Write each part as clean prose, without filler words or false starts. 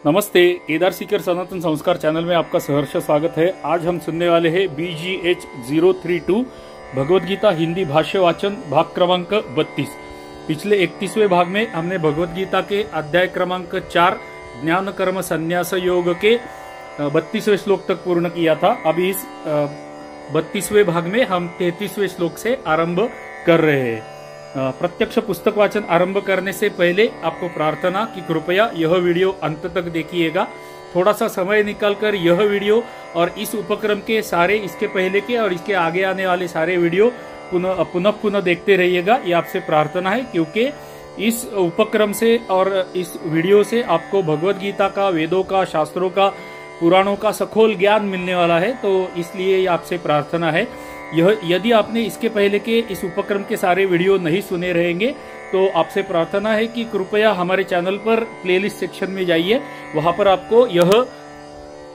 नमस्ते, केदार सीकर सनातन संस्कार चैनल में आपका सहर्ष स्वागत है। आज हम सुनने वाले हैं BGH 032 भगवद गीता हिंदी भाष्य वाचन भाग क्रमांक 32। पिछले 31वें भाग में हमने भगवद गीता के अध्याय क्रमांक 4 ज्ञान कर्म संन्यास योग के 32वें श्लोक तक पूर्ण किया था। अभी इस 32वें भाग में हम 33वें श्लोक से आरंभ कर रहे हैं। प्रत्यक्ष पुस्तक वाचन आरंभ करने से पहले आपको प्रार्थना कि कृपया यह वीडियो अंत तक देखिएगा। थोड़ा सा समय निकालकर यह वीडियो और इस उपक्रम के सारे, इसके पहले के और इसके आगे आने वाले सारे वीडियो पुनः देखते रहिएगा। ये आपसे प्रार्थना है, क्योंकि इस उपक्रम से और इस वीडियो से आपको भगवद गीता का, वेदों का, शास्त्रों का, पुराणों का सखोल ज्ञान मिलने वाला है। तो इसलिए आपसे प्रार्थना है, यह यदि आपने इसके पहले के इस उपक्रम के सारे वीडियो नहीं सुने रहेंगे तो आपसे प्रार्थना है कि कृपया हमारे चैनल पर प्लेलिस्ट सेक्शन में जाइए। वहां पर आपको यह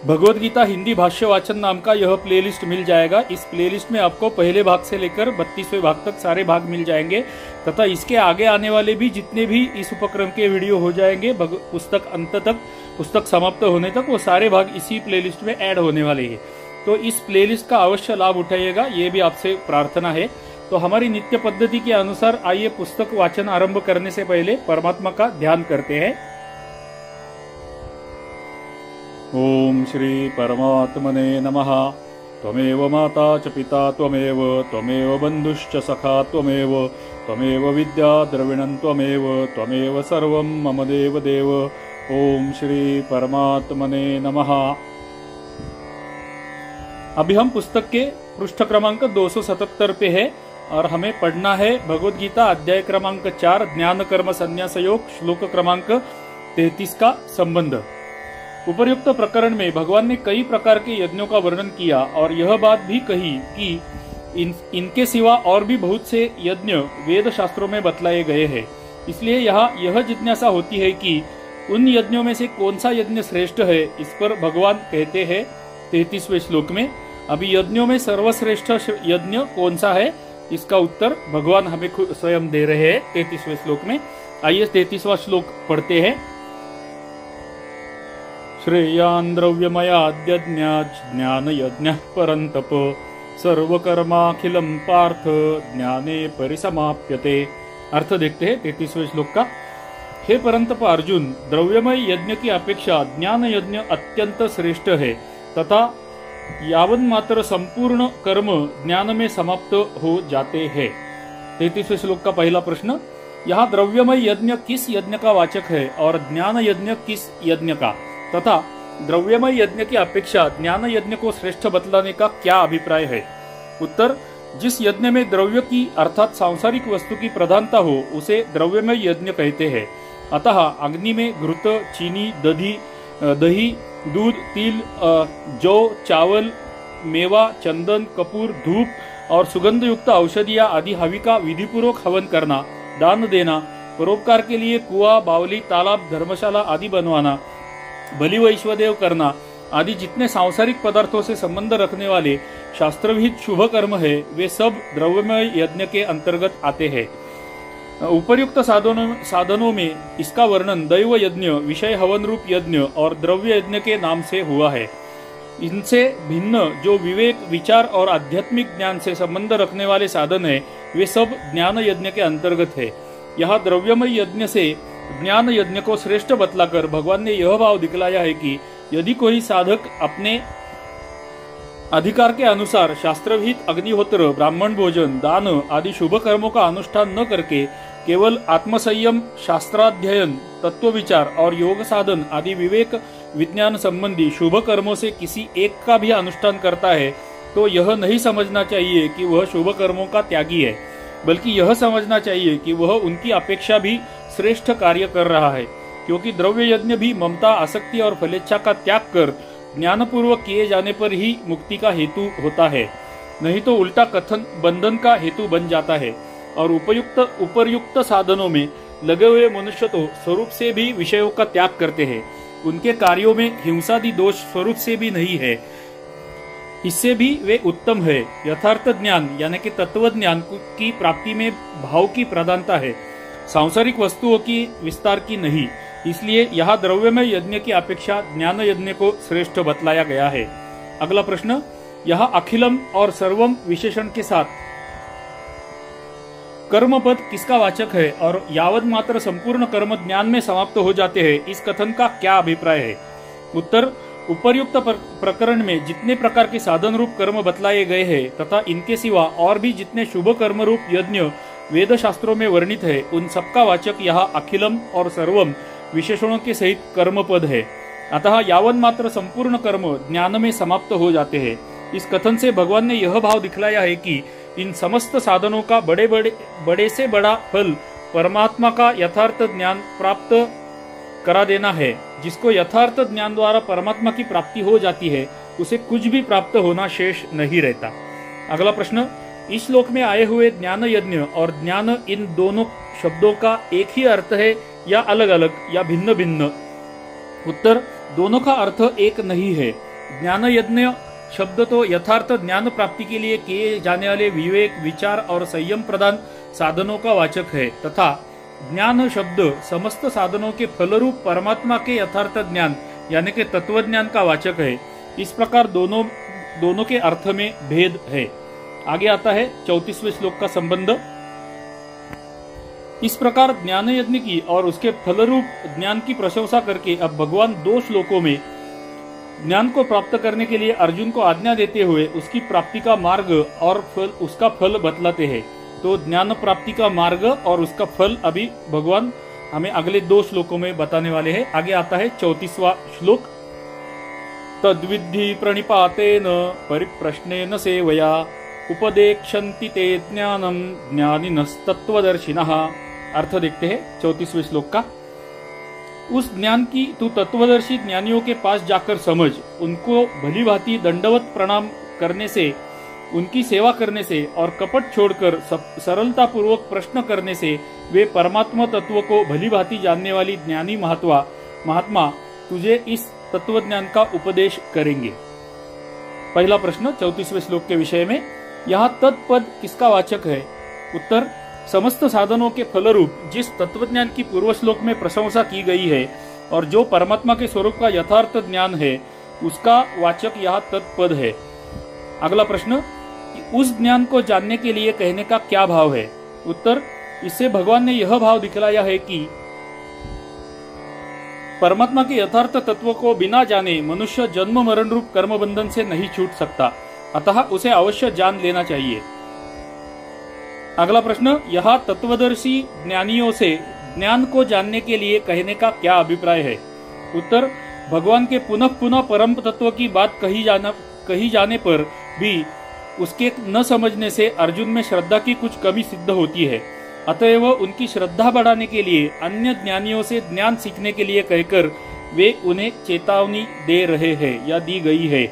भगवद गीता हिंदी भाष्य वाचन नाम का यह प्लेलिस्ट मिल जाएगा। इस प्लेलिस्ट में आपको पहले भाग से लेकर 32वें भाग तक सारे भाग मिल जाएंगे, तथा इसके आगे आने वाले भी जितने भी इस उपक्रम के वीडियो हो जाएंगे पुस्तक अंत तक, पुस्तक समाप्त होने तक, वो सारे भाग इसी प्लेलिस्ट में ऐड होने वाले हैं। तो इस प्लेलिस्ट का अवश्य लाभ उठाइएगा, ये भी आपसे प्रार्थना है। तो हमारी नित्य पद्धति के अनुसार आइए पुस्तक वाचन आरंभ करने से पहले परमात्मा का ध्यान करते हैं। ओम श्री परमात्मने नमः। त्वमेव माता च पिता त्वमेव, त्वमेव बंधुश्च सखा त्वमेव, त्वमेव विद्या द्रविणं त्वमेव, त्वमेव सर्वं मम देव देव। ओम श्री परमात्मने नमः। अभी हम पुस्तक के पृष्ठ क्रमांक 277 पे है और हमें पढ़ना है भगवद गीता अध्याय क्रमांक 4 ज्ञान कर्म संन्यास योग श्लोक क्रमांक 33 का संबंध। उपर्युक्त प्रकरण में भगवान ने कई प्रकार के यज्ञों का वर्णन किया और यह बात भी कही कि इनके सिवा और भी बहुत से यज्ञ वेद शास्त्रों में बतलाए गए हैं। इसलिए यहाँ यह जिज्ञासा होती है कि उन यज्ञों में से कौन सा यज्ञ श्रेष्ठ है। इस पर भगवान कहते हैं 33वें श्लोक में, अभी यज्ञों में सर्वश्रेष्ठ यज्ञ कौन सा है, इसका उत्तर भगवान हमें स्वयं दे रहे हैं 33वें श्लोक में। आइए 33वां श्लोक पढ़ते हैं। श्रेयान् द्रव्यमयाद्यज्ञात् ज्ञान यज्ञः परन्तप, सर्वकर्माखिलं पार्थ ज्ञाने परिसमाप्यते। अर्थ देखते हैं 33वें श्लोक का। हे परंतप अर्जुन, द्रव्यमय यज्ञ की अपेक्षा ज्ञान यज्ञ अत्यंत श्रेष्ठ है, तथा यावन मात्र संपूर्ण कर्म ज्ञान में समाप्त हो जाते हैं। 33वें श्लोक का पहला प्रश्न, यहाँ द्रव्यमय यज्ञ किस यज्ञ का वाचक है और ज्ञान यज्ञ किस यज्ञ का, तथा द्रव्यमय यज्ञ की अपेक्षा ज्ञान यज्ञ को श्रेष्ठ बतलाने का क्या अभिप्राय है। उत्तर, जिस यज्ञ में द्रव्य की अर्थात सांसारिक वस्तु की प्रधानता हो उसे द्रव्यमय यज्ञ कहते हैं। अतः अग्नि में घृत, चीनी, दही, दूध, तिल, जौ, चावल, मेवा, चंदन, कपूर, धूप और सुगंध युक्त औषधियां आदि हवि का विधिपूर्वक हवन करना, दान देना, परोपकार के लिए कुआं, बावली, तालाब, धर्मशाला आदि बनवाना, बलि वैश्वदेव करना आदि जितने सांसारिक पदार्थों से संबंध रखने वाले शास्त्रविहित शुभ कर्म है, वे सब द्रव्यमय यज्ञ के अंतर्गत आते हैं। उपर्युक्त साधनों में इसका वर्णन दैव यज्ञ, विषय हवन रूप यज्ञ और द्रव्य यज्ञ के नाम से हुआ है। इनसे भिन्न जो विवेक, विचार और आध्यात्मिक ज्ञान से संबंध रखने वाले साधन है, वे सब ज्ञान यज्ञ के अंतर्गत है। यहाँ द्रव्यमय यज्ञ से ज्ञान यज्ञ को श्रेष्ठ बतलाकर भगवान ने यह भाव दिखलाया है कि यदि कोई साधक अपने अधिकार के अनुसार शास्त्रविहित अग्निहोत्र, ब्राह्मण भोजन, दान आदि शुभ कर्मों का अनुष्ठान न करके केवल आत्मसंयम, शास्त्राध्ययन, तत्व विचार और योग साधन आदि विवेक विज्ञान संबंधी शुभ कर्मों से किसी एक का भी अनुष्ठान करता है, तो यह नहीं समझना चाहिए कि वह शुभ कर्मों का त्यागी है, बल्कि यह समझना चाहिए कि वह उनकी अपेक्षा भी श्रेष्ठ कार्य कर रहा है। क्योंकि द्रव्य यज्ञ भी ममता, आसक्ति और फलेच्छा का त्याग कर ज्ञानपूर्वक किए जाने पर ही मुक्ति का हेतु होता है, नहीं तो उल्टा कथन बंधन का हेतु बन जाता है। और उपर्युक्त साधनों में लगे हुए मनुष्य तो स्वरूप से भी विषयों का त्याग करते हैं, उनके कार्यों में हिंसादि दोष स्वरूप से भी नहीं है, इससे भी वे उत्तम है। यथार्थ ज्ञान यानी कि तत्व ज्ञान की प्राप्ति में भाव की प्रधानता है, सांसारिक वस्तुओं की विस्तार की नहीं। इसलिए यहाँ द्रव्यमय यज्ञ की अपेक्षा ज्ञान यज्ञ को श्रेष्ठ बतलाया गया है। अगला प्रश्न, यहाँ अखिलम और सर्वम विशेषण के साथ कर्म पद किसका वाचक है और यावत मात्र संपूर्ण कर्म ज्ञान में समाप्त हो जाते हैं, इस कथन का क्या अभिप्राय है? उत्तर, उपर्युक्त प्रकरण में जितने प्रकार के साधन रूप कर्म बतलाए गए हैं तथा इनके सिवा और भी जितने शुभ कर्म रूप यज्ञ वेद शास्त्रों में वर्णित है, उन सबका वाचक यहाँ अखिलम और सर्वम विशेषणों के सहित कर्म पद है। अतः यावन मात्र संपूर्ण कर्म ज्ञान में समाप्त हो जाते हैं। इस कथन से भगवान ने यह भाव दिखलाया है कि इन समस्त साधनों का बड़े से बड़ा फल परमात्मा का यथार्थ ज्ञान प्राप्त करा देना है। जिसको यथार्थ ज्ञान द्वारा परमात्मा की प्राप्ति हो जाती है, उसे कुछ भी प्राप्त होना शेष नहीं रहता। अगला प्रश्न, इस श्लोक में आए हुए ज्ञान यज्ञ और ज्ञान, इन दोनों शब्दों का एक ही अर्थ है या अलग अलग या भिन्न भिन्न? उत्तर, दोनों का अर्थ एक नहीं है। ज्ञान यज्ञ शब्द तो यथार्थ ज्ञान प्राप्ति के लिए किए जाने वाले विवेक, विचार और संयम प्रदान साधनों का वाचक है तथा ज्ञान शब्द समस्त साधनों के फलरूप परमात्मा के यथार्थ ज्ञान यानी कि तत्व ज्ञान का वाचक है। इस प्रकार दोनों के अर्थ में भेद है। आगे आता है 34वें श्लोक का संबंध। इस प्रकार ज्ञान यज्ञ की और उसके फलरूप ज्ञान की प्रशंसा करके अब भगवान 2 श्लोकों में ज्ञान को प्राप्त करने के लिए अर्जुन को आज्ञा देते हुए उसकी प्राप्ति का मार्ग और उसका फल बतलाते हैं। तो ज्ञान प्राप्ति का मार्ग और उसका फल अभी भगवान हमें अगले 2 श्लोकों में बताने वाले हैं। आगे आता है 34वां श्लोक। तद्विद्धि प्रणिपातेन परिप्रश्नेन सेवया उपदेक्षन्ति ते ज्ञानम ज्ञानिनस्तत्वदर्शिनः। अर्थ देखते हैं 34वें श्लोक का। उस ज्ञान की तू तत्वदर्शी ज्ञानियों के पास जाकर समझ, उनको भली भांति दंडवत प्रणाम करने से, उनकी सेवा करने से और कपट छोड़कर सरलता पूर्वक प्रश्न करने से वे परमात्मा तत्व को भली भांति जानने वाली ज्ञानी महात्मा तुझे इस तत्व ज्ञान का उपदेश करेंगे। पहला प्रश्न 34वें श्लोक के विषय में, यहाँ तत्पद किसका वाचक है? उत्तर, समस्त साधनों के फलरूप जिस तत्वज्ञान की पूर्व श्लोक में प्रशंसा की गई है और जो परमात्मा के स्वरूप का यथार्थ ज्ञान है, उसका वाचक यहाँ तत्पद है। अगला प्रश्न, उस ज्ञान को जानने के लिए कहने का क्या भाव है? उत्तर, इससे भगवान ने यह भाव दिखलाया है कि परमात्मा के यथार्थ तत्व को बिना जाने मनुष्य जन्म मरण रूप कर्म बंधन से नहीं छूट सकता, अतः उसे अवश्य जान लेना चाहिए। अगला प्रश्न, यह तत्वदर्शी ज्ञानियों से ज्ञान को जानने के लिए कहने का क्या अभिप्राय है? उत्तर, भगवान के पुनः पुनः परम तत्व की बात कही जाने पर भी उसके न समझने से अर्जुन में श्रद्धा की कुछ कमी सिद्ध होती है। अतएव उनकी श्रद्धा बढ़ाने के लिए अन्य ज्ञानियों से ज्ञान सीखने के लिए कहकर वे उन्हें चेतावनी दे रहे हैं या दी गई है।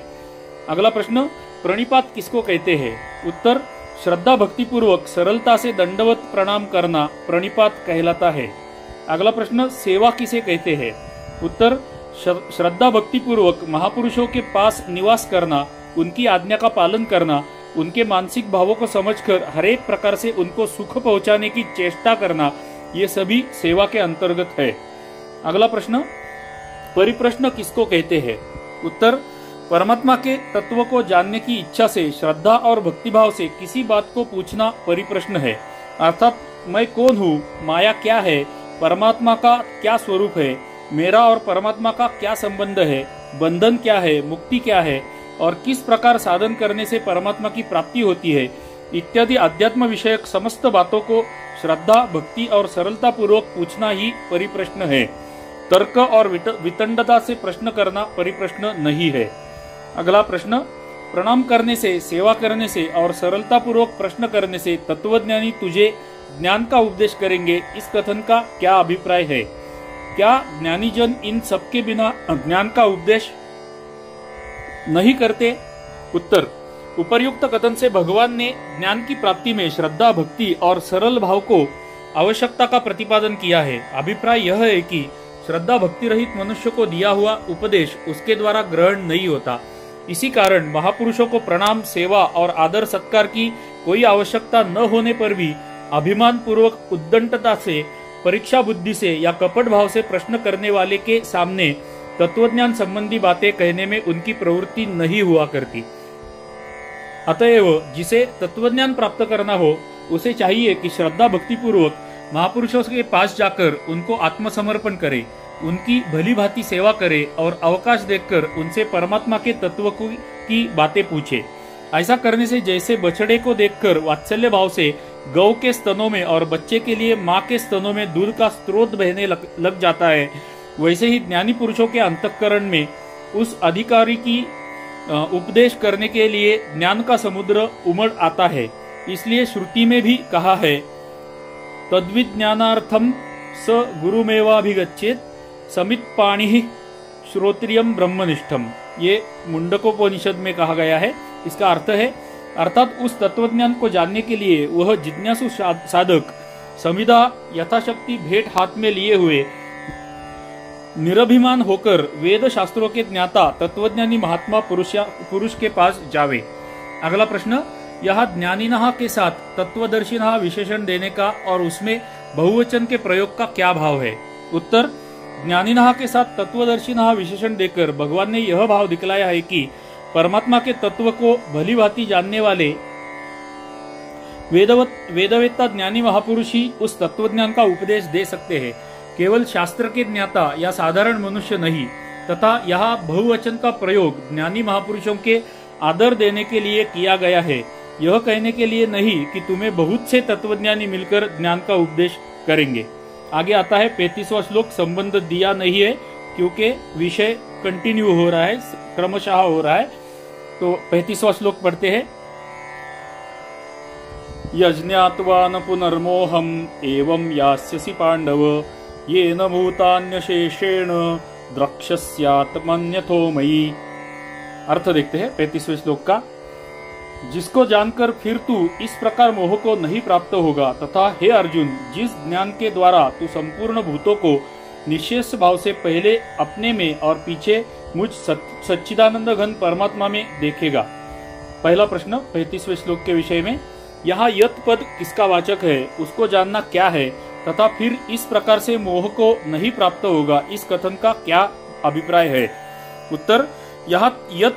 अगला प्रश्न, प्रणिपात किसको कहते हैं? उत्तर, श्रद्धा भक्ति पूर्वक सरलता से दंडवत प्रणाम करना प्रणिपात कहलाता है। अगला प्रश्न, सेवा किसे कहते हैं? उत्तर, श्रद्धा भक्ति पूर्वक महापुरुषों के पास निवास करना, उनकी आज्ञा का पालन करना, उनके मानसिक भावों को समझकर हर एक प्रकार से उनको सुख पहुंचाने की चेष्टा करना, ये सभी सेवा के अंतर्गत है। अगला प्रश्न, परिप्रश्न किसको कहते हैं? उत्तर, परमात्मा के तत्व को जानने की इच्छा से श्रद्धा और भक्तिभाव से किसी बात को पूछना परिप्रश्न है। अर्थात मैं कौन हूँ, माया क्या है, परमात्मा का क्या स्वरूप है, मेरा और परमात्मा का क्या संबंध है, बंधन क्या है, मुक्ति क्या है और किस प्रकार साधन करने से परमात्मा की प्राप्ति होती है, इत्यादि अध्यात्म विषयक समस्त बातों को श्रद्धा, भक्ति और सरलता पूर्वक पूछना ही परिप्रश्न है। तर्क और वितंडता से प्रश्न करना परिप्रश्न नहीं है। अगला प्रश्न, प्रणाम करने से, सेवा करने से और सरलता पूर्वक प्रश्न करने से तत्वज्ञानी तुझे ज्ञान का उपदेश करेंगे, इस कथन का क्या अभिप्राय है? क्या ज्ञानीजन इन सबके बिना ज्ञान का उपदेश नहीं करते? उत्तर, उपर्युक्त कथन से भगवान ने ज्ञान की प्राप्ति में श्रद्धा, भक्ति और सरल भाव को आवश्यकता का प्रतिपादन किया है। अभिप्राय यह है कि श्रद्धा भक्ति रहित मनुष्य को दिया हुआ उपदेश उसके द्वारा ग्रहण नहीं होता। इसी कारण महापुरुषों को प्रणाम, सेवा और आदर सत्कार की कोई आवश्यकता न होने पर भी अभिमान पूर्वक उद्दंडता से परीक्षा बुद्धि से या कपट भाव से प्रश्न करने वाले के सामने तत्वज्ञान संबंधी बातें कहने में उनकी प्रवृत्ति नहीं हुआ करती। अतएव जिसे तत्वज्ञान प्राप्त करना हो उसे चाहिए कि श्रद्धा भक्ति पूर्वक महापुरुषों के पास जाकर उनको आत्मसमर्पण करे, उनकी भली भांति सेवा करे और अवकाश देखकर उनसे परमात्मा के तत्व की बातें पूछे। ऐसा करने से जैसे बछड़े को देखकर वात्सल्य भाव से गौ के स्तनों में और बच्चे के लिए माँ के स्तनों में दूध का स्रोत बहने लग जाता है, वैसे ही ज्ञानी पुरुषों के अंतःकरण में उस अधिकारी की उपदेश करने के लिए ज्ञान का समुद्र उमड़ आता है। इसलिए श्रुति में भी कहा है, तद्विज्ञानार्थम स गुरुमेवाभिगच्छेत समित पाणि श्रोत्रियम ब्रह्मनिष्ठम। ये मुंडकोपनिषद में कहा गया है। इसका अर्थ है, अर्थात उस तत्वज्ञान को जानने के लिए वह जिज्ञासु साधक समिधा यथाशक्ति भेंट हाथ में लिए हुए निरभिमान होकर वेद शास्त्रों के ज्ञाता तत्वज्ञानी महात्मा पुरुष के पास जावे। अगला प्रश्न, यह ज्ञानिनः के साथ तत्वदर्शिनः विशेषण देने का और उसमें बहुवचन के प्रयोग का क्या भाव है? उत्तर, ज्ञानिनः के साथ तत्वदर्शिनः विशेषण देकर भगवान ने यह भाव दिखलाया है कि परमात्मा के तत्व को भली भांति जानने वाले वेदवेत्ता ज्ञानी महापुरुष ही उस तत्वज्ञान का उपदेश दे सकते हैं, केवल शास्त्र के ज्ञाता या साधारण मनुष्य नहीं। तथा यह बहुवचन का प्रयोग ज्ञानी महापुरुषों के आदर देने के लिए किया गया है, यह कहने के लिए नहीं कि तुम्हें बहुत से तत्वज्ञानी मिलकर ज्ञान का उपदेश करेंगे। आगे आता है 35वां श्लोक। संबंध दिया नहीं है क्योंकि विषय कंटिन्यू हो रहा है, क्रमशः हो रहा है। तो 35वां श्लोक पढ़ते हैं। यज्ञात्वा न पुनर्मोहम एवं यास्यसि पांडव येन भूतान्यशेषेण द्रक्ष्यस्यात्मन्यथो मयि। अर्थ देखते हैं 35वें श्लोक का। जिसको जानकर फिर तू इस प्रकार मोह को नहीं प्राप्त होगा, तथा हे अर्जुन, जिस ज्ञान के द्वारा तू संपूर्ण भूतों को निशेष भाव से पहले अपने में और पीछे मुझ सच्चिदानंद घन परमात्मा में देखेगा। पहला प्रश्न 35वें श्लोक के विषय में, यहाँ यत पद किसका वाचक है, उसको जानना क्या है, तथा फिर इस प्रकार से मोह को नहीं प्राप्त होगा, इस कथन का क्या अभिप्राय है? उत्तर, यह यत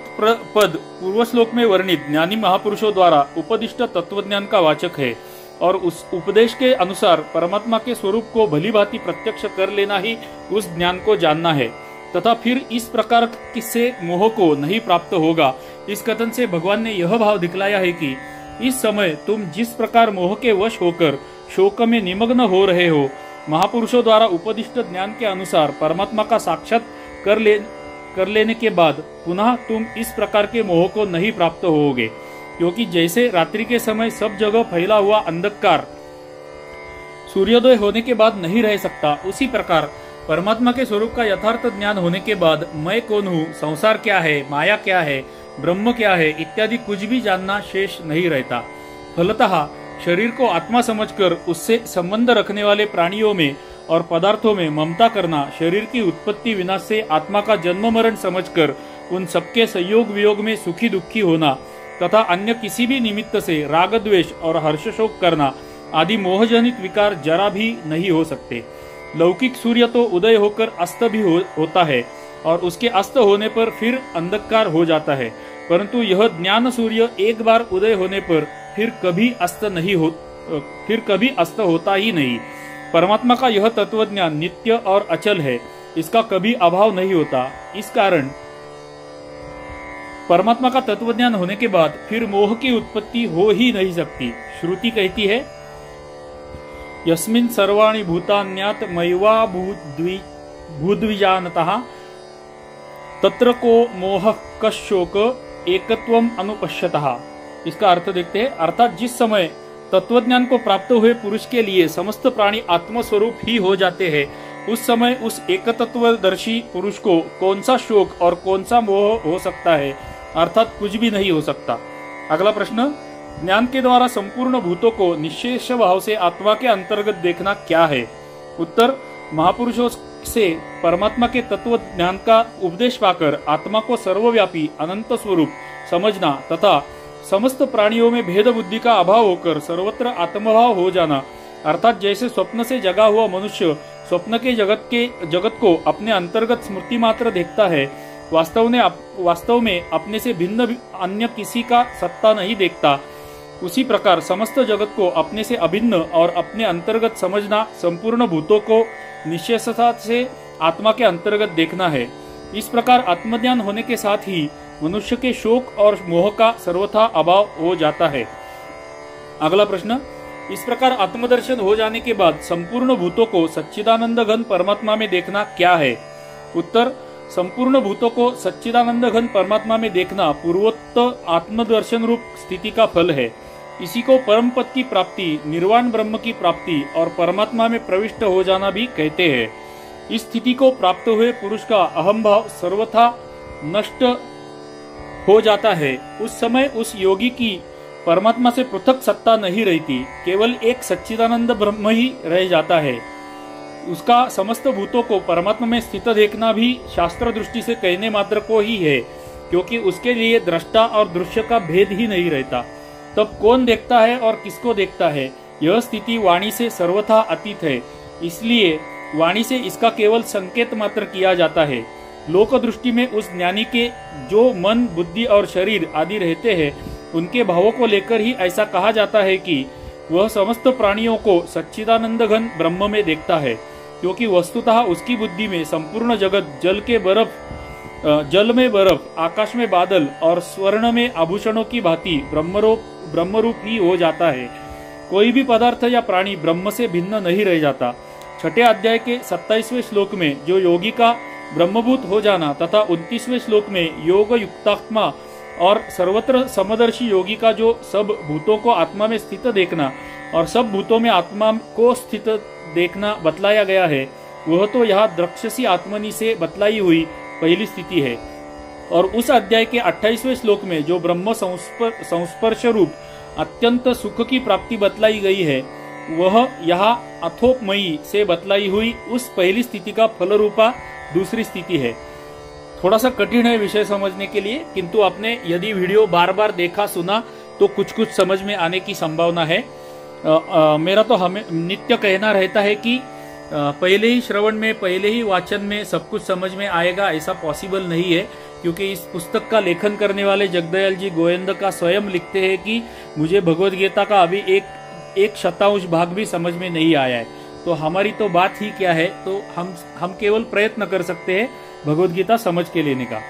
पद पूर्व श्लोक में वर्णित ज्ञानी महापुरुषों द्वारा उपदिष्ट तत्वज्ञान का वाचक है और उस उपदेश के अनुसार परमात्मा के स्वरूप को भली भांति प्रत्यक्ष कर लेना ही उस ज्ञान को जानना है। तथा फिर इस प्रकार से मोह को नहीं प्राप्त होगा, इस कथन से भगवान ने यह भाव दिखलाया है कि इस समय तुम जिस प्रकार मोह के वश होकर शोक में निमग्न हो रहे हो, महापुरुषों द्वारा उपदिष्ट ज्ञान के अनुसार परमात्मा का साक्षात कर लेने के बाद पुनः तुम इस प्रकार के मोह को नहीं प्राप्त होोगे। क्योंकि जैसे रात्रि के समय सब जगह फैला हुआ अंधकार सूर्योदय होने के बाद नहीं रह सकता, उसी प्रकार परमात्मा के स्वरूप का यथार्थ ज्ञान होने के बाद मैं कौन हूँ, संसार क्या है, माया क्या है, ब्रह्म क्या है इत्यादि कुछ भी जानना शेष नहीं रहता। फलतः शरीर को आत्मा समझकर उससे संबंध रखने वाले प्राणियों में और पदार्थों में ममता करना, शरीर की उत्पत्ति विनाश से आत्मा का जन्म मरण समझकर उन सबके संयोग वियोग में सुखी दुखी होना तथा अन्य किसी भी निमित्त से राग द्वेष और हर्ष शोक करना आदि मोहजनित विकार जरा भी नहीं हो सकते। लौकिक सूर्य तो उदय होकर अस्त भी होता है और उसके अस्त होने पर फिर अंधकार हो जाता है, परंतु यह ज्ञान सूर्य एक बार उदय होने पर फिर कभी अस्त होता ही नहीं। परमात्मा का यह तत्वज्ञान नित्य और अचल है, इसका कभी अभाव नहीं होता। इस कारण परमात्मा का तत्वज्ञान होने के बाद फिर मोह की उत्पत्ति हो ही नहीं सकती। श्रुति कहती है, यस्मिन् सर्वाणि भूतान्यात् मय्वा भूद्विजानतः तत्र को मोह कशोक एकत्वम अनुपश्यतः। इसका अर्थ देखते हैं। अर्थात जिस समय तत्वज्ञान को प्राप्त हुए पुरुष के लिए समस्त प्राणी आत्मस्वरूप ही हो जाते हैं, उस समय उस एकतत्वदर्शी पुरुष को कौन सा शोक और कौन सा मोह हो सकता है, अर्थात कुछ भी नहीं हो सकता। अगला प्रश्न, ज्ञान के द्वारा संपूर्ण भूतों को निशेष भाव से आत्मा के अंतर्गत देखना क्या है? उत्तर, महापुरुषों से परमात्मा के तत्व ज्ञान का उपदेश पाकर आत्मा को सर्वव्यापी अनंत स्वरूप समझना तथा समस्त प्राणियों में भेद बुद्धि का अभाव होकर सर्वत्र आत्मभाव हो जाना, अर्थात जैसे स्वप्न से जगा हुआ मनुष्य स्वप्न के जगत को अपने अंतर्गत स्मृति मात्र देखता है, वास्तव में अपने से भिन्न अन्य किसी का सत्ता नहीं देखता, उसी प्रकार समस्त जगत को अपने से अभिन्न और अपने अंतर्गत समझना संपूर्ण भूतों को निश्चयता से आत्मा के अंतर्गत देखना है। इस प्रकार आत्मज्ञान होने के साथ ही मनुष्य के शोक और मोह का सर्वथा अभाव हो जाता है। अगला प्रश्न, इस प्रकार आत्मदर्शन हो जाने के बाद संपूर्ण भूतों को सच्चिदानंद घन परमात्मा में देखना क्या है? उत्तर, संपूर्ण भूतों को सच्चिदानंद घन परमात्मा में देखना पूर्वोक्त आत्मदर्शन रूप स्थिति का फल है। इसी को परम पद की प्राप्ति, निर्वाण ब्रह्म की प्राप्ति और परमात्मा में प्रविष्ट हो जाना भी कहते हैं। इस स्थिति को प्राप्त हुए पुरुष का अहम भाव सर्वथा नष्ट हो जाता है। उस समय उस योगी की परमात्मा से पृथक सत्ता नहीं रहती, केवल एक सच्चिदानंद ब्रह्म ही रह जाता है। उसका समस्त भूतों को परमात्मा में स्थित देखना भी शास्त्र दृष्टि से कहने मात्र को ही है, क्योंकि उसके लिए दृष्टा और दृश्य का भेद ही नहीं रहता। तब कौन देखता है और किसको देखता है, यह स्थिति वाणी से सर्वथा अतीत है, इसलिए वाणी से इसका केवल संकेत मात्र किया जाता है। लोक दृष्टि में उस ज्ञानी के जो मन, बुद्धि और शरीर आदि रहते हैं, उनके भावों को लेकर ही ऐसा कहा जाता है कि वह समस्त प्राणियों को सच्चिदानंद घन ब्रह्म में देखता है, क्योंकि वस्तुतः उसकी बुद्धि में संपूर्ण जगत जल में बर्फ, आकाश में बादल और स्वर्ण में आभूषणों की भांति ब्रह्मरूप ही हो जाता है। कोई भी पदार्थ या प्राणी ब्रह्म से भिन्न नहीं रह जाता। छठे अध्याय के 27वें श्लोक में जो योगी का ब्रह्मभूत हो जाना तथा 29वें श्लोक में योग युक्तात्मा और सर्वत्र समदर्शी योगी का जो सब भूतों को आत्मा में स्थित देखना और सब भूतों में आत्मा को स्थित देखना बतलाया गया है, वह तो यहाँ द्रक्षसी आत्मनि से बतलाई हुई पहली स्थिति है। और उस अध्याय के 28वें श्लोक में जो ब्रह्म संस्पर्श रूप अत्यंत सुख की प्राप्ति बतलाई गई है, वह यहाँ अथोपमयी से बतलाई हुई उस पहली स्थिति का फल रूपा दूसरी स्थिति है। थोड़ा सा कठिन है विषय समझने के लिए, किंतु आपने यदि वीडियो बार बार देखा सुना तो कुछ समझ में आने की संभावना है। मेरा तो हमें नित्य कहना रहता है कि पहले ही श्रवण में, पहले ही वाचन में सब कुछ समझ में आएगा, ऐसा पॉसिबल नहीं है, क्योंकि इस पुस्तक का लेखन करने वाले जगदयाल जी गोविंद का स्वयं लिखते हैं कि मुझे भगवद गीता का अभी एक शतांश भाग भी समझ में नहीं आया है। तो हमारी तो बात ही क्या है, तो हम केवल प्रयत्न कर सकते हैं भगवद गीता समझ के लेने का।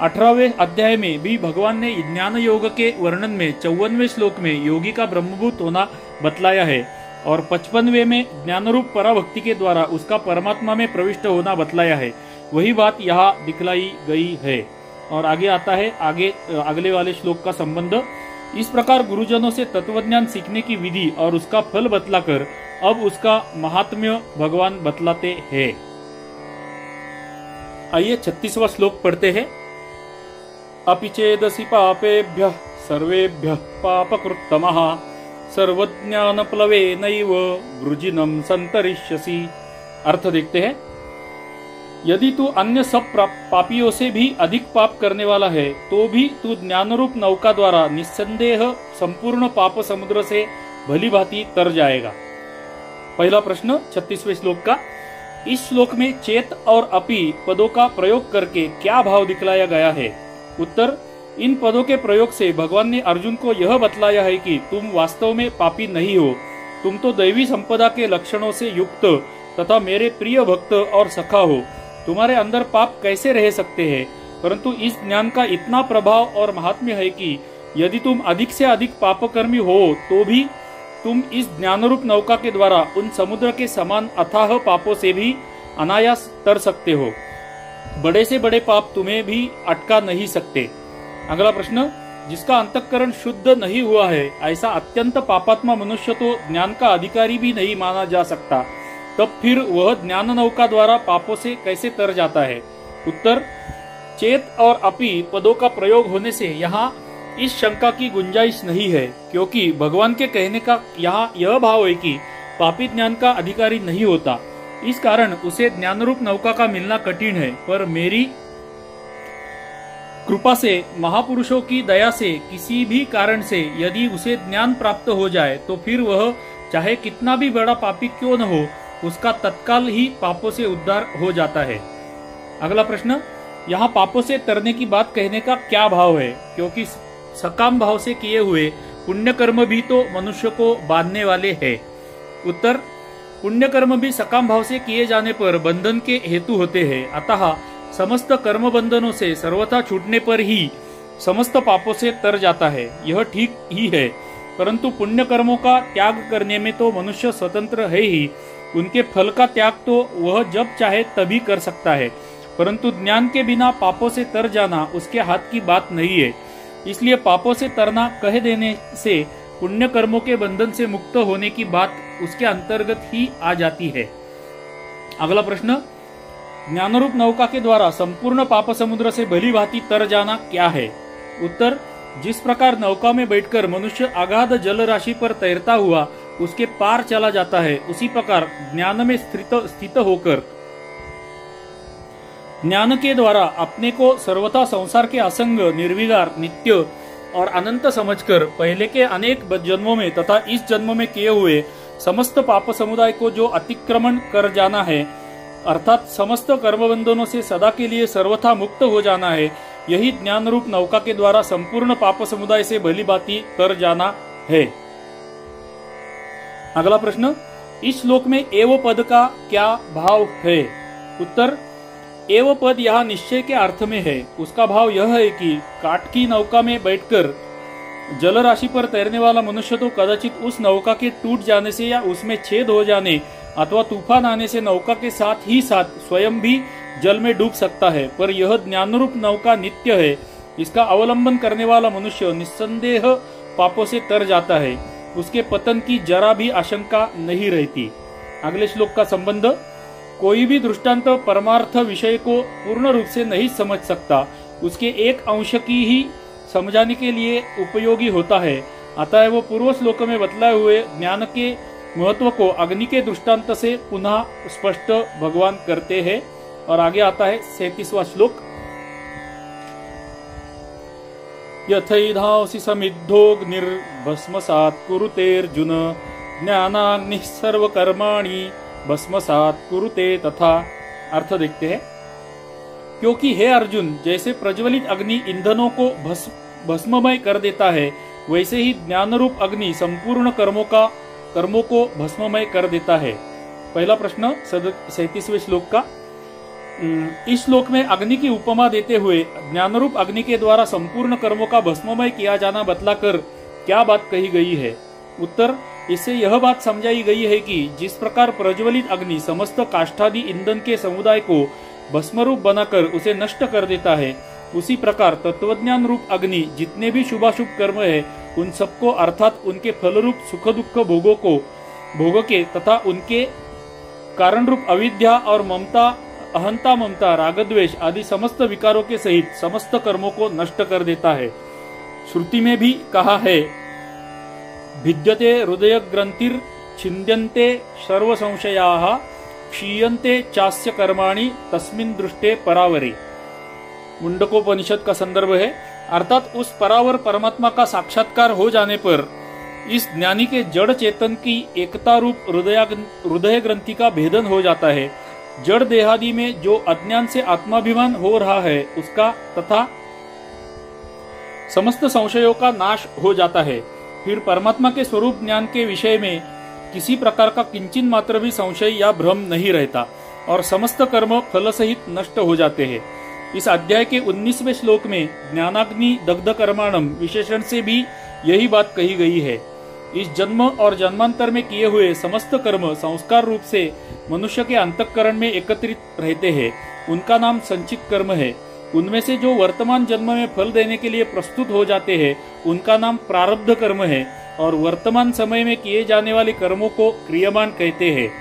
18वें अध्याय में भी भगवान ने ज्ञान योग के वर्णन में 54वें श्लोक में योगी का ब्रह्मभूत होना बतलाया है और 55वें में ज्ञानरूप पराभक्ति के द्वारा उसका परमात्मा में प्रविष्ट होना बतलाया है। वही बात यहाँ दिखलाई गई है। और आगे आता है अगले वाले श्लोक का संबंध। इस प्रकार गुरुजनों से तत्वज्ञान सीखने की विधि और उसका फल बतलाकर अब उसका महात्म्य भगवान बतलाते हैं। आइए 36वां श्लोक पढ़ते हैं। अपि चेदसि पापेभ्यः सर्वेभ्यः पापकृत्तमः सर्वज्ञानप्लवेनैव वृजिनं संतरिष्यसि। अर्थ देखते हैं। यदि तू अन्य सब पापियों से भी अधिक पाप करने वाला है, तो भी तू ज्ञानरूप नौका द्वारा निस्संदेह संपूर्ण पाप समुद्र से भली भांति तर जाएगा। पहला प्रश्न 36वें श्लोक का। इस श्लोक में चेत और अपि पदों का प्रयोग करके क्या भाव दिखलाया गया है? उत्तर, इन पदों के प्रयोग से भगवान ने अर्जुन को यह बतलाया है कि तुम वास्तव में पापी नहीं हो, तुम तो दैवी संपदा के लक्षणों से युक्त तथा मेरे प्रिय भक्त और सखा हो। तुम्हारे अंदर पाप कैसे रह सकते हैं? परंतु इस ज्ञान का इतना प्रभाव और महात्म्य है कि यदि तुम अधिक से अधिक पापकर्मी हो तो भी तुम इस ज्ञानरूप नौका के द्वारा उन समुद्र के समान अथाह पापों से भी अनायास तर सकते हो। बड़े से बड़े पाप तुम्हें भी अटका नहीं सकते। अगला प्रश्न, जिसका अंतःकरण शुद्ध नहीं हुआ है, ऐसा अत्यंत पापात्मा मनुष्य तो ज्ञान का अधिकारी भी नहीं माना जा सकता, तब फिर वह ज्ञान नौका द्वारा पापों से कैसे तर जाता है? उत्तर, चेत और अपि पदों का प्रयोग होने से यहाँ इस शंका की गुंजाइश नहीं है, क्योंकि भगवान के कहने का यहाँ यह भाव है कि पापी ज्ञान का अधिकारी नहीं होता, इस कारण उसे ज्ञानरूप नौका का मिलना कठिन है। पर मेरी कृपा से, महापुरुषों की दया से किसी भी कारण से यदि उसे ज्ञान प्राप्त हो जाए तो फिर वह चाहे कितना भी बड़ा पापी क्यों न हो, उसका तत्काल ही पापों से उद्धार हो जाता है। अगला प्रश्न, यहाँ पापों से तरने की बात कहने का क्या भाव है? क्योंकि सकाम भाव से किए हुए पुण्य कर्म भी तो मनुष्य को बांधने वाले हैं। उत्तर, पुण्य कर्म भी सकाम भाव से किए जाने पर बंधन के हेतु होते हैं। अतः समस्त कर्म बंधनों से सर्वथा छूटने पर ही समस्त पापों से तर जाता है। यह ठीक ही है, परंतु पुण्य कर्मों का त्याग करने में तो मनुष्य स्वतंत्र है ही। उनके फल का त्याग तो वह जब चाहे तभी कर सकता है, परंतु ज्ञान के बिना पापों से तर जाना उसके हाथ की बात नहीं है। इसलिए पापों से तरना कह देने से पुण्य कर्मों के बंधन से मुक्त होने की बात उसके अंतर्गत ही आ जाती है। अगला प्रश्न, ज्ञानरूप नौका के द्वारा संपूर्ण पाप समुद्र से भली भांति तर जाना क्या है? उत्तर, जिस प्रकार नौका में बैठकर मनुष्य अगाध जल राशि पर तैरता हुआ उसके पार चला जाता है, उसी प्रकार ज्ञान में स्थित होकर ज्ञान के द्वारा अपने को सर्वथा संसार के असंग, निर्विकार, नित्य और अनंत समझकर पहले के अनेक जन्मों में तथा इस जन्म में किए हुए समस्त पाप समुदाय को जो अतिक्रमण कर जाना है, अर्थात समस्त कर्मबंधनों से सदा के लिए सर्वथा मुक्त हो जाना है, यही ज्ञान रूप नौका के द्वारा संपूर्ण पाप समुदाय से भली भांति तर जाना है। अगला प्रश्न, इस श्लोक में एव पद का क्या भाव है? उत्तर, एव पद यहाँ निश्चय के अर्थ में है। उसका भाव यह है कि काठ की नौका में बैठकर जल राशि पर तैरने वाला मनुष्य तो कदाचित उस नौका के टूट जाने से या उसमें छेद हो जाने अथवा तूफान आने से नौका के साथ ही साथ स्वयं भी जल में डूब सकता है, पर यह ज्ञानरूप नौका नित्य है। इसका अवलंबन करने वाला मनुष्य निस्संदेह पापों से तर जाता है, उसके पतन की जरा भी आशंका नहीं रहती। अगले श्लोक का संबंध, कोई भी दृष्टांत परमार्थ विषय को पूर्ण रूप से नहीं समझ सकता, उसके एक अंश की ही समझाने के लिए उपयोगी होता है। अतः वो पूर्व श्लोक में बतलाए हुए ज्ञान के महत्व को अग्नि के दृष्टांत से पुनः स्पष्ट भगवान करते हैं। और आगे आता है 37वां श्लोक, यथैधांसि समिद्धोऽग्निर्भस्मसात् कुरुतेऽर्जुन ज्ञानाग्निः सर्वकर्माणि भस्मसात् कुरुते। तथा अर्थ देखते हैं, क्योंकि हे अर्जुन, जैसे प्रज्वलित अग्नि ईंधनों को भस्ममय कर देता है, वैसे ही ज्ञानरूप अग्नि संपूर्ण कर्मों को भस्ममय कर देता है। पहला प्रश्न 37वें श्लोक का, इस श्लोक में अग्नि की उपमा देते हुए ज्ञानरूप अग्नि के द्वारा संपूर्ण कर्मों का भस्ममय किया जाना बतलाकर क्या बात कही गई है? उत्तर, इससे यह बात समझाई गई है कि जिस प्रकार प्रज्वलित अग्नि समस्त काष्ठादि ईंधन के समुदाय को भस्मरूप बनाकर उसे नष्ट कर देता है, उसी प्रकार तत्वज्ञान रूप अग्नि जितने भी शुभाशुभ कर्म है उन सबको अर्थात उनके फलरूप सुख दुख भोगों के तथा उनके कारण रूप अविद्या और ममता, अहंता, ममता, रागद्वेष आदि समस्त विकारों के सहित समस्त कर्मों को नष्ट कर देता है। श्रुति में भी कहा है, भिद्यते हृदय ग्रंथिर छिन्द्यन्ते सर्व संशयाः क्षीयन्ते चास्य कर्माणि तस्मिन् दृष्टे परावरे। मुंडकोपनिषद का संदर्भ है। अर्थात उस परावर परमात्मा का साक्षात्कार हो जाने पर इस ज्ञानी के जड़ चेतन की एकता रूप हृदय ग्रंथि का भेदन हो जाता है। जड़ देहादि में जो अज्ञान से आत्माभिमान हो रहा है उसका तथा समस्त संशयों का नाश हो जाता है। फिर परमात्मा के स्वरूप ज्ञान के विषय में किसी प्रकार का किंचित मात्र भी संशय या भ्रम नहीं रहता और समस्त कर्म फल सहित नष्ट हो जाते हैं। इस अध्याय के 19वें श्लोक में ज्ञानाग्नि दग्ध कर्माणम विशेषण से भी यही बात कही गई है। इस जन्म और जन्मांतर में किए हुए समस्त कर्म संस्कार रूप से मनुष्य के अंतःकरण में एकत्रित रहते हैं, उनका नाम संचित कर्म है। उनमें से जो वर्तमान जन्म में फल देने के लिए प्रस्तुत हो जाते हैं उनका नाम प्रारब्ध कर्म है और वर्तमान समय में किए जाने वाले कर्मों को क्रियमान कहते हैं।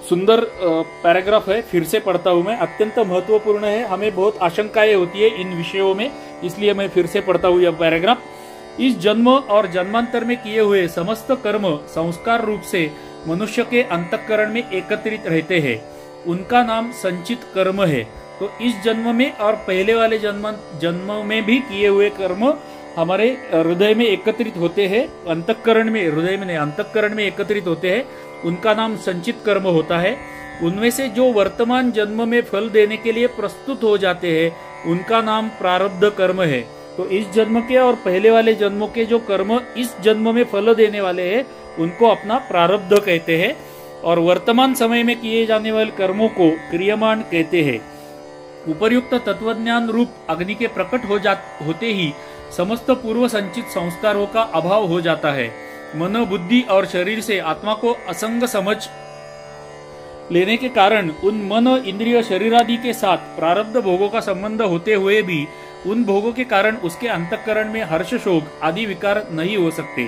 सुंदर पैराग्राफ है, फिर से पढ़ता हूं मैं, अत्यंत महत्वपूर्ण है। हमें बहुत आशंकाएं होती है इन विषयों में, इसलिए मैं फिर से पढ़ता हूं यह पैराग्राफ। इस जन्म और जन्मांतर में किए हुए समस्त कर्म संस्कार रूप से मनुष्य के अंतःकरण में एकत्रित रहते हैं, उनका नाम संचित कर्म है। तो इस जन्म में और पहले वाले जन्म में भी किए हुए कर्म हमारे हृदय में एकत्रित होते हैं, अंतःकरण में, हृदय में नहीं अंतःकरण में एकत्रित होते हैं, उनका नाम संचित कर्म होता है। उनमें से जो वर्तमान जन्म में फल देने के लिए प्रस्तुत हो जाते हैं उनका नाम प्रारब्ध कर्म है। तो इस जन्म के और पहले वाले जन्मों के जो कर्म इस जन्म में फल देने वाले हैं उनको अपना प्रारब्ध कहते हैं, और वर्तमान समय में किए जाने वाले कर्मों को क्रियमाण कहते हैं। उपर्युक्त तत्वज्ञान रूप अग्नि के प्रकट होते ही समस्त पूर्व संचित संस्कारों का अभाव हो जाता है। मन, बुद्धि और शरीर से आत्मा को असंग समझ लेने के कारण उन मन, इंद्रिय, शरीर आदि के साथ प्रारब्ध भोगों का संबंध होते हुए भी उन भोगों के कारण उसके अंतःकरण में हर्ष, शोक आदि विकार नहीं हो सकते।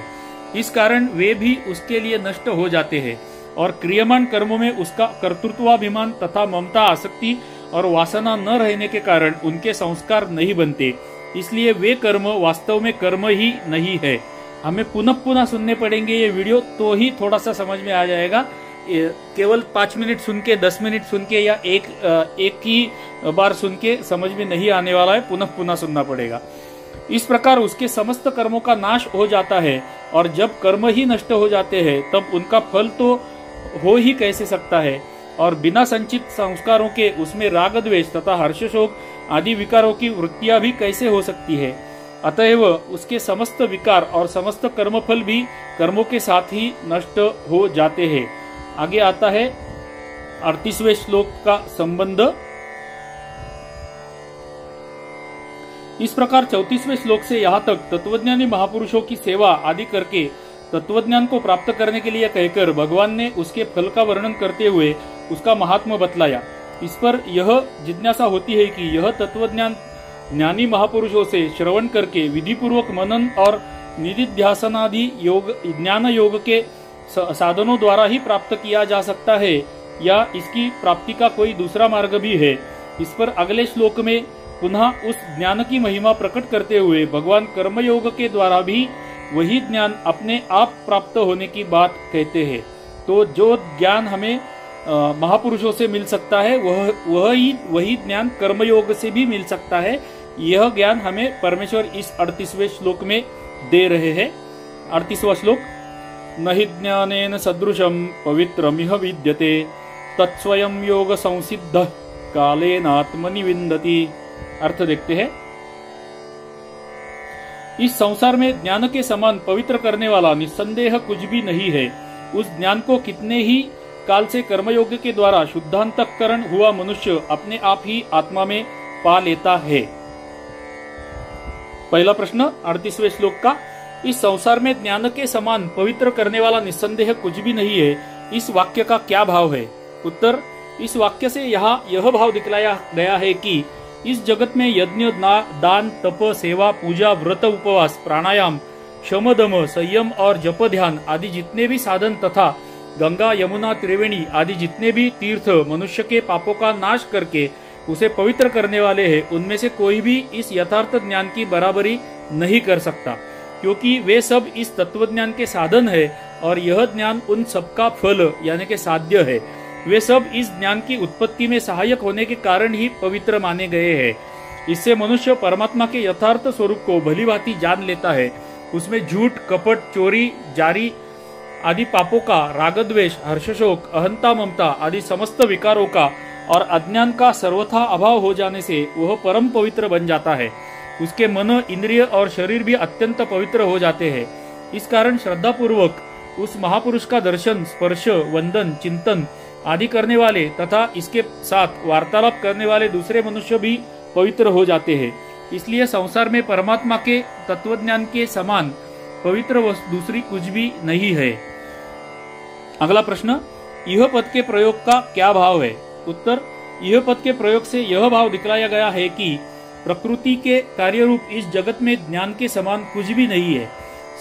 इस कारण वे भी उसके लिए नष्ट हो जाते हैं, और क्रियमाण कर्मों में उसका कर्तृत्वाभिमान तथा ममता, आसक्ति और वासना न रहने के कारण उनके संस्कार नहीं बनते। इसलिए वे कर्म वास्तव में कर्म ही नहीं है। हमें पुनः पुनः सुनने पड़ेंगे ये वीडियो, तो ही थोड़ा सा समझ में आ जाएगा। केवल 5 मिनट सुन के, 10 मिनट सुन के या एक ही बार सुन के समझ में नहीं आने वाला है, पुनः पुनः सुनना पड़ेगा। इस प्रकार उसके समस्त कर्मों का नाश हो जाता है, और जब कर्म ही नष्ट हो जाते हैं तब उनका फल तो हो ही कैसे सकता है, और बिना संचित संस्कारों के उसमें राग, द्वेष तथा हर्ष, शोक आदि विकारों की वृत्तियां भी कैसे हो सकती है। अतएव उसके समस्त विकार और समस्त कर्मफल भी कर्मों के साथ ही नष्ट हो जाते हैं। आगे आता है 38वें श्लोक का संबंध। इस प्रकार 34वें श्लोक से यहाँ तक तत्वज्ञानी महापुरुषों की सेवा आदि करके तत्वज्ञान को प्राप्त करने के लिए कहकर भगवान ने उसके फल का वर्णन करते हुए उसका महात्म्य बतलाया। इस पर यह जिज्ञासा होती है कि यह तत्वज्ञान ज्ञानी महापुरुषों से श्रवण करके विधिपूर्वक मनन और निधिध्यासनादि योग, ज्ञान योग के साधनों द्वारा ही प्राप्त किया जा सकता है, या इसकी प्राप्ति का कोई दूसरा मार्ग भी है। इस पर अगले श्लोक में पुनः उस ज्ञान की महिमा प्रकट करते हुए भगवान कर्मयोग के द्वारा भी वही ज्ञान अपने आप प्राप्त होने की बात कहते हैं। तो जो ज्ञान हमें महापुरुषों से मिल सकता है वही ज्ञान कर्मयोग से भी मिल सकता है। यह ज्ञान हमें परमेश्वर इस 38वें श्लोक में दे रहे हैं। 38वां श्लोक, न हि ज्ञानेन सदृशं पवित्रमिह विद्यते तत्स्वयं योग संसिद्ध कालेनात्मनि विन्दति। अर्थ देखते हैं। इस संसार में ज्ञान के समान पवित्र करने वाला निस्संदेह कुछ भी नहीं है। उस ज्ञान को कितने ही काल से कर्मयोग के द्वारा शुद्धांतकरण हुआ मनुष्य अपने आप ही आत्मा में पा लेता है। पहला प्रश्न 38वें श्लोक का, इस संसार में ज्ञान के समान पवित्र करने वाला निस्संदेह कुछ भी नहीं है, इस वाक्य का क्या भाव है? उत्तर, इस वाक्य से यहाँ यह भाव दिखलाया गया है कि इस जगत में यज्ञ, दान, तप, सेवा, पूजा, व्रत, उपवास, प्राणायाम, शम, दम, संयम और जप, ध्यान आदि जितने भी साधन तथा गंगा, यमुना, त्रिवेणी आदि जितने भी तीर्थ मनुष्य के पापों का नाश करके उसे पवित्र करने वाले हैं, उनमें से कोई भी इस यथार्थ ज्ञान की बराबरी नहीं कर सकता, क्योंकि वे सब इस तत्वज्ञान के साधन है और यह ज्ञान उन सबका फल यानी कि साध्य है। वे सब इस ज्ञान की उत्पत्ति में सहायक होने के कारण ही पवित्र माने गए हैं। इससे मनुष्य परमात्मा के यथार्थ स्वरूप को भलीभांति जान लेता है। उसमें झूठ, कपट, चोरी, जारी आदि पापों का, राग, द्वेष, हर्षशोक, अहंता, ममता आदि समस्त विकारों का और अज्ञान का सर्वथा अभाव हो जाने से वह परम पवित्र बन जाता है। उसके मन, इंद्रिय और शरीर भी अत्यंत पवित्र हो जाते हैं। इस कारण श्रद्धा पूर्वक उस महापुरुष का दर्शन, स्पर्श, वंदन, चिंतन आदि करने वाले तथा इसके साथ वार्तालाप करने वाले दूसरे मनुष्य भी पवित्र हो जाते हैं। इसलिए संसार में परमात्मा के तत्वज्ञान के समान पवित्र दूसरी कुछ भी नहीं है। अगला प्रश्न, यह पद के प्रयोग का क्या भाव है? उत्तर, यह पद के प्रयोग से यह भाव दिखलाया गया है कि प्रकृति के कार्य रूप इस जगत में ज्ञान के समान कुछ भी नहीं है।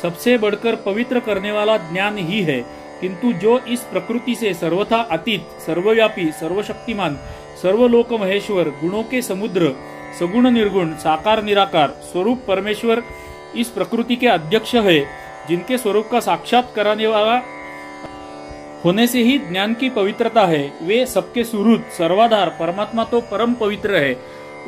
सबसे बढ़कर पवित्र करने वाला ज्ञान ही है, किंतु जो इस प्रकृति से सर्वथा अतीत, सर्वव्यापी, सर्वशक्तिमान, सर्वलोक महेश्वर, गुणों के समुद्र, सगुण निर्गुण, साकार निराकार स्वरूप परमेश्वर इस प्रकृति के अध्यक्ष है, जिनके स्वरूप का साक्षात कराने वाला होने से ही ज्ञान की पवित्रता है, वे सबके सुहृद सर्वाधार परमात्मा तो परम पवित्र है।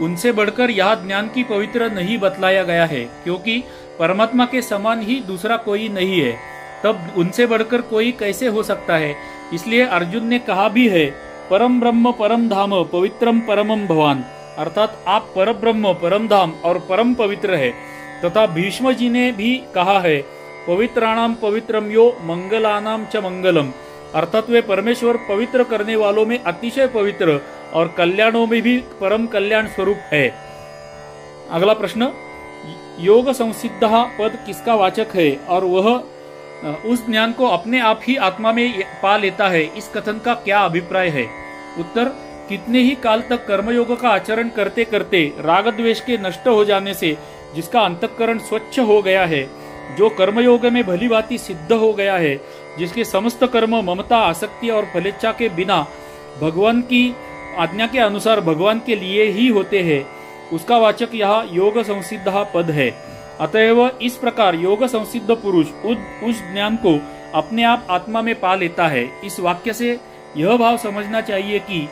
उनसे बढ़कर यह ज्ञान की पवित्र नहीं बतलाया गया है, क्योंकि परमात्मा के समान ही दूसरा कोई नहीं है, तब उनसे बढ़कर कोई कैसे हो सकता है। इसलिए अर्जुन ने कहा भी है, परम ब्रह्म परम धाम पवित्रम परमम भवान, अर्थात आप पर ब्रह्म परम धाम और परम पवित्र है। तथा भीष्म जी ने भी कहा है, पवित्राणाम पवित्रम यो मंगलानाम च मंगलम, अर्थात वे परमेश्वर पवित्र करने वालों में अतिशय पवित्र और कल्याणों में भी परम कल्याण स्वरूप है। अगला प्रश्न, योग संसिद्ध पद किसका वाचक है और वह उस ज्ञान को अपने आप ही आत्मा में पा लेता है, इस कथन का क्या अभिप्राय है। उत्तर, कितने ही काल तक कर्मयोग का आचरण करते करते राग द्वेष के नष्ट हो जाने से जिसका अंतःकरण स्वच्छ हो गया है, जो कर्मयोग में भली भांति सिद्ध हो गया है, जिसके समस्त कर्म ममता आसक्ति और फलेच्छा के बिना भगवान की आज्ञा के अनुसार भगवान के लिए ही होते हैं, उसका वाचक यह योग संसिद्ध पद है। अतएव इस प्रकार योग संसिद्ध पुरुष उस ज्ञान को अपने आप आत्मा में पा लेता है। इस वाक्य से यह भाव समझना चाहिए कि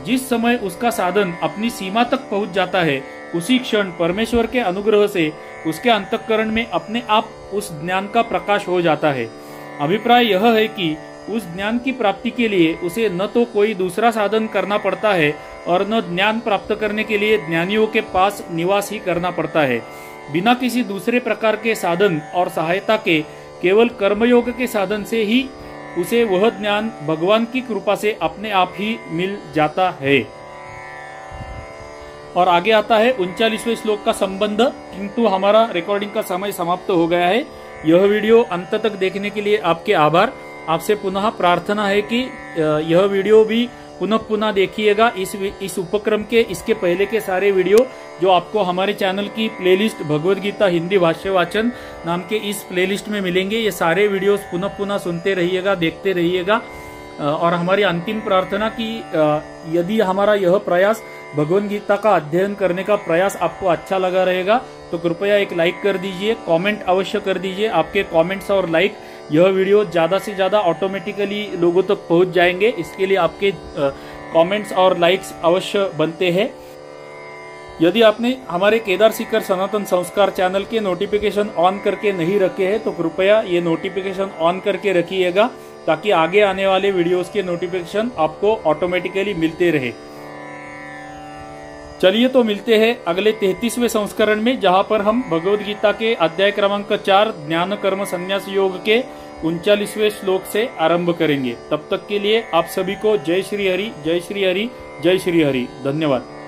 जिस समय उसका साधन अपनी सीमा तक पहुंच जाता है, उसी क्षण परमेश्वर के अनुग्रह से उसके अंतःकरण में अपने आप उस ज्ञान का प्रकाश हो जाता है। अभिप्राय यह है कि उस ज्ञान की प्राप्ति के लिए उसे न तो कोई दूसरा साधन करना पड़ता है और न ज्ञान प्राप्त करने के लिए ज्ञानियों के पास निवास ही करना पड़ता है। बिना किसी दूसरे प्रकार के साधन और सहायता के केवल कर्मयोग के साधन से ही उसे वह ज्ञान भगवान की कृपा से अपने आप ही मिल जाता है। और आगे आता है 39वें श्लोक का संबंध, किंतु हमारा रिकॉर्डिंग का समय समाप्त हो गया है। यह वीडियो अंत तक देखने के लिए आपके आभार। आपसे पुनः प्रार्थना है कि यह वीडियो भी पुनः देखिएगा। इस उपक्रम के इसके पहले के सारे वीडियो जो आपको हमारे चैनल की प्लेलिस्ट भगवद गीता हिंदी भाष्य वाचन नाम के इस प्लेलिस्ट में मिलेंगे। ये सारे वीडियोस पुनः सुनते रहिएगा, देखते रहिएगा। और हमारी अंतिम प्रार्थना कि यदि हमारा यह प्रयास भगवद गीता का अध्ययन करने का प्रयास आपको अच्छा लगा रहेगा तो कृपया एक लाइक कर दीजिए, कमेंट अवश्य कर दीजिए। आपके कमेंट्स और लाइक यह वीडियो ज्यादा से ज्यादा ऑटोमेटिकली लोगों तक पहुंच जाएंगे। इसके लिए आपके कमेंट्स और लाइक्स अवश्य बनते हैं। यदि आपने हमारे केदार सीकर सनातन संस्कार चैनल के नोटिफिकेशन ऑन करके नहीं रखे हैं तो कृपया ये नोटिफिकेशन ऑन करके रखिएगा, ताकि आगे आने वाले वीडियोस के नोटिफिकेशन आपको ऑटोमेटिकली मिलते रहे। चलिए तो मिलते हैं अगले 33वें संस्करण में, जहां पर हम भगवद गीता के अध्याय क्रमांक 4 ज्ञान कर्म संन्यास योग के 39वें श्लोक से आरंभ करेंगे। तब तक के लिए आप सभी को जय श्री हरि, जय श्री हरि, जय श्री हरि। धन्यवाद।